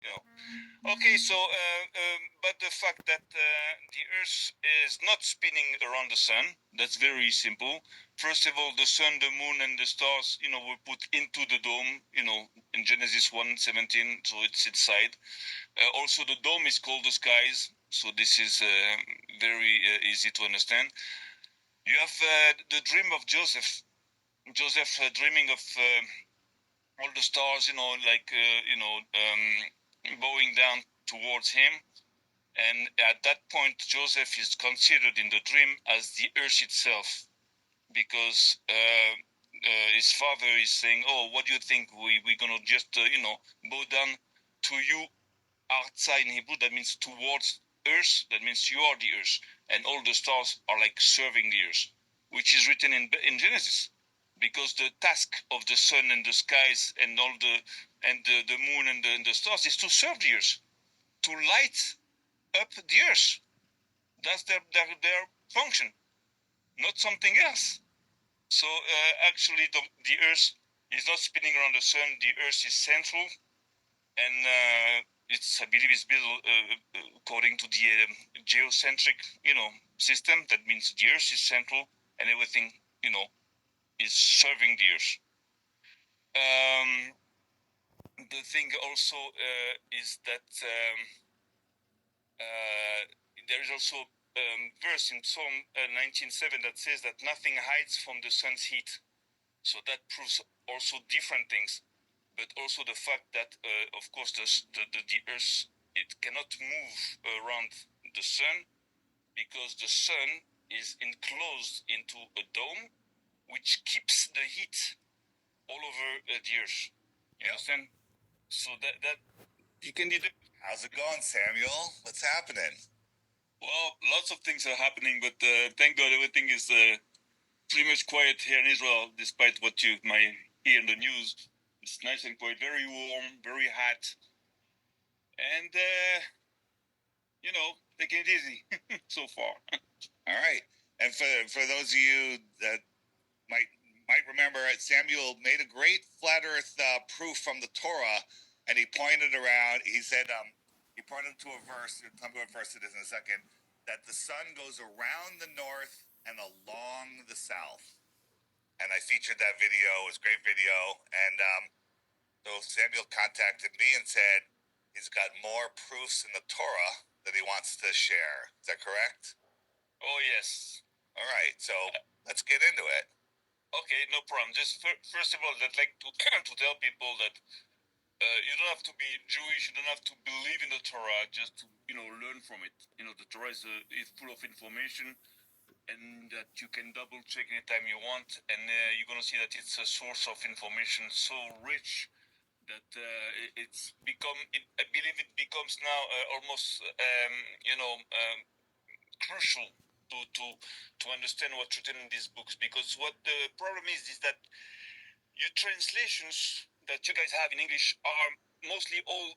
you know. Okay, so but the fact that the Earth is not spinning around the sun, that's very simple. First of all, the sun, the moon, and the stars, were put into the dome, in Genesis 1:17, so it's inside. Also, the dome is called the skies, so this is very easy to understand. You have the dream of Joseph. Joseph dreaming of all the stars, bowing down towards him. And at that point, Joseph is considered in the dream as the earth itself, because his father is saying, "Oh, what do you think? We're gonna just, bow down to you." Outside in Hebrew, that means towards earth. That means you are the earth, and all the stars are like serving the earth, which is written in Genesis, because the task of the sun and the skies and all the moon and the stars is to serve the earth, to light up the earth. That's their function, not something else. So actually, the Earth is not spinning around the sun. The Earth is central, and it's, I believe, it's built according to the geocentric, system. That means the Earth is central, and everything, is serving the Earth. The thing also is that there is also verse in Psalm 19:7 that says that nothing hides from the sun's heat. So that proves also different things, but also the fact that, of course, the Earth, it cannot move around the sun, because the sun is enclosed into a dome, which keeps the heat all over the Earth. You understand? So that you can deduct. How's it going, Samuel? What's happening? Well, lots of things are happening, but thank God everything is pretty much quiet here in Israel, despite what you might hear in the news. It's nice and quiet, very warm, very hot, and taking it easy so far. All right, and for those of you that might remember, Samuel made a great flat Earth proof from the Torah, and he pointed around. He said, he pointed to a verse. Tell me what verse it is in a second. That the sun goes around the north and along the south. And I featured that video. It was a great video. And so Samuel contacted me and said he's got more proofs in the Torah that he wants to share. Is that correct? Oh, yes. All right, so let's get into it. Okay, no problem. Just first of all, I'd like to to tell people that you don't have to be Jewish. You don't have to believe in the Torah just to learn from it. The Torah is full of information, and that you can double check anytime you want, and you're gonna see that it's a source of information so rich that it's become. I believe it becomes now almost crucial to understand what's written in these books, because what the problem is that your translations that you guys have in English are mostly all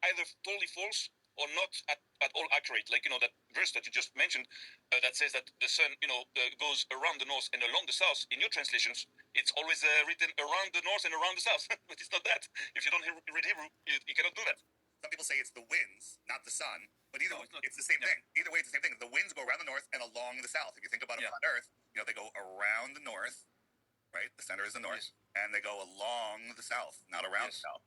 either totally false or not at all accurate. Like, that verse that you just mentioned that says that the sun, goes around the north and along the south. In your translations, it's always written around the north and around the south, but it's not that. If you don't read Hebrew, you cannot do that. Some people say it's the winds, not the sun, but either way, it's the same thing. Either way, it's the same thing. The winds go around the north and along the south. If you think about a flat Earth, they go around the north, right? The center is the north, and they go along the south, not around the south,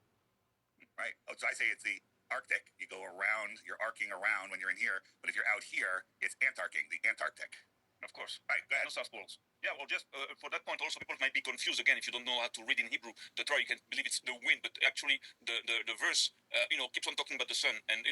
right? Oh, so I say it's the Arctic. You go around, you're arcing around when you're in here, but if you're out here, it's Antarctic, the Antarctic. Of course. Right, go ahead. No South Poles. Yeah, well, just for that point, also people might be confused again if you don't know how to read in Hebrew. The Torah, you can believe it's the wind, but actually the verse, keeps on talking about the sun, and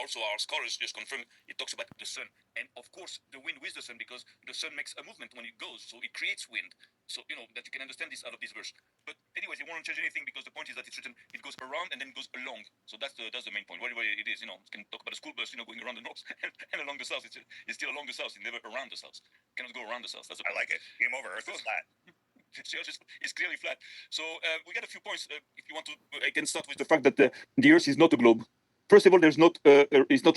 also our scholars just confirm it talks about the sun, and of course the wind with the sun, because the sun makes a movement when it goes, so it creates wind. So that you can understand this out of this verse. But anyways, you won't change anything, because the point is that it's written, it goes around and then it goes along. So that's the main point. Whatever it is, you can talk about a school bus, going around the north and along the south. It's still along the south, it's never around the south. Cannot go around the south. That's I like it. Game over. Earth is flat. It's clearly flat. So we got a few points. If you want to, I can start with the fact that the Earth is not a globe. First of all, it's not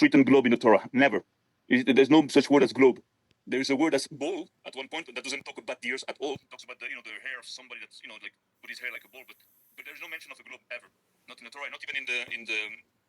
written globe in the Torah. Never. There's no such word as globe. There is a word as ball at one point, but that doesn't talk about the Earth at all. It talks about the hair of somebody that's like put his hair like a ball, but there's no mention of a globe ever. not in the Torah, not even in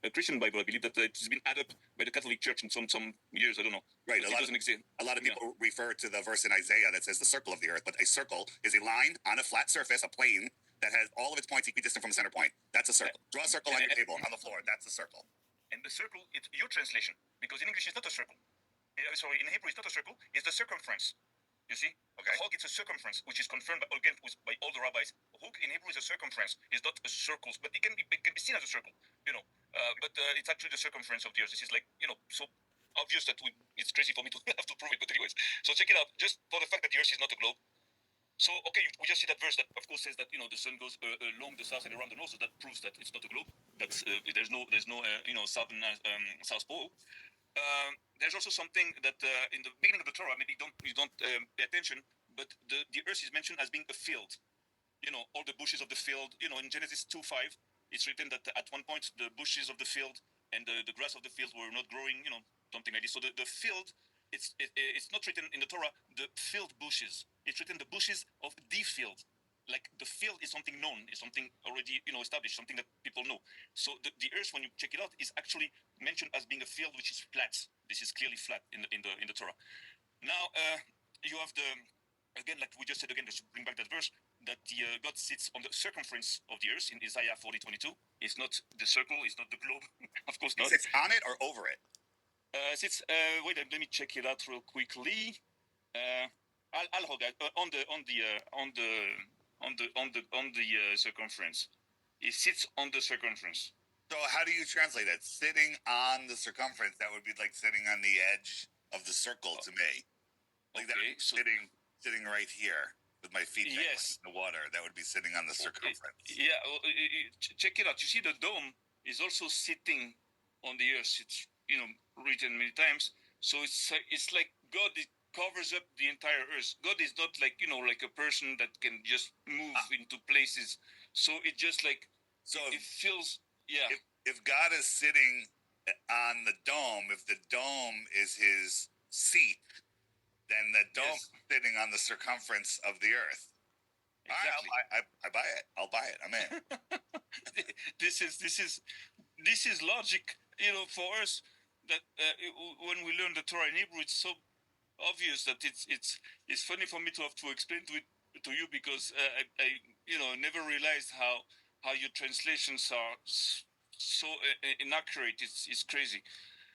the Christian Bible. I believe that it's been added up by the Catholic Church in some years. I don't know. Right. It doesn't exist. A lot of people refer to the verse in Isaiah that says the circle of the earth, but a circle is a line on a flat surface, a plane that has all of its points equidistant from the center point. That's a circle. Draw a circle on your table on the floor. That's a circle. And the circle, it's your translation, because in English it's not a circle. Sorry, in Hebrew it's not a circle. It's the circumference. You see? Okay. Hog, it's a circumference, which is confirmed again by all the rabbis. Hog in Hebrew is a circumference. It's not a circle, but it can be seen as a circle. But it's actually the circumference of the earth. This is like so obvious that it's crazy for me to have to prove it. But anyways, so check it out. Just for the fact that the earth is not a globe. So okay, we just see that verse that of course says that the sun goes along the south and around the north, so that proves that it's not a globe. That's there's no southern south pole. There's also something that in the beginning of the Torah, maybe you don't pay attention, but the earth is mentioned as being a field. All the bushes of the field. In Genesis 2:5, it's written that at one point the bushes of the field and the grass of the field were not growing. Something like this. So the field, it's not written in the Torah the field bushes. It's written the bushes of the field. Like the field is something known, is something already established, something that people know. So the earth, when you check it out, is actually mentioned as being a field which is flat. This is clearly flat in the Torah. Now you have again, like we just said again, just to bring back that verse, that God sits on the circumference of the earth in Isaiah 40:22. It's not the circle, it's not the globe, of course not. It sits on it or over it? Sits. Wait, let me check it out real quickly. I'll hold that on the circumference. It sits on the circumference. So how do you translate that? Sitting on the circumference, that would be like sitting on the edge of the circle to me. Like okay, that, sitting right here with my feet in the water. That would be sitting on the circumference. Yeah, check it out. You see, the dome is also sitting on the earth. It's written many times. So it's like God covers up the entire earth. God is not like like a person that can just move into places. So it just like it feels. Yeah. If God is sitting on the dome, if the dome is his seat, then the dome is sitting on the circumference of the earth. Exactly. I buy it. I'll buy it. I'm in. This is logic, for us that when we learn the Torah in Hebrew, it's so obvious that it's funny for me to have to explain to you because I never realized how your translations are so inaccurate. It's crazy.